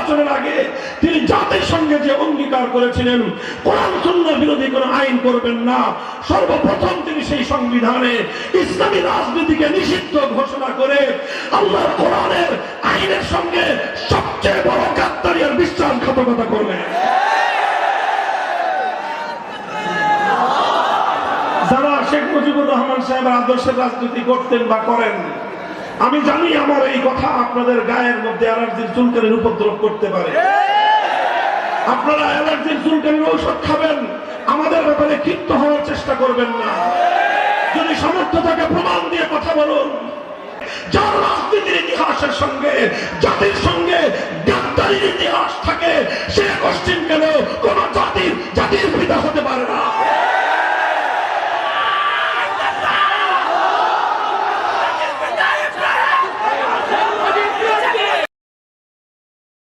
নির্বাচনের আগে তিনি জাতির সঙ্গে যে অঙ্গীকার করেছিলেন কোরআন সুন্নাহ বিরোধী কোনো আইন করবেন না, সর্বপ্রথম তিনি সেই সংবিধানে ইসলামী রাজনীতিকে নিষিদ্ধ ঘোষণা করে আল্লাহর কোরআনের আইনের সঙ্গে সবচেয়ে বড় গাদ্দারি আর বিশ্বাসঘাতকতা করলেন। যারা শেখ মুজিবুর রহমান সাহেবের আদর্শের রাজনীতি করতেন বা করেন, আমি জানি আমার এই কথা আপনাদের গায়ের মধ্যে অ্যালার্জির চুলকানির উপদ্রব করতে পারে। আপনারা অ্যালার্জির চুলকানির ঔষধ খাবেন, আমাদের ব্যাপারে ক্ষিপ্ত হওয়ার চেষ্টা করবেন না। যদি সামর্থ্য থাকে প্রমাণ দিয়ে কথা বলুন। যার রাজনীতির ইতিহাসের সঙ্গে জাতির সঙ্গে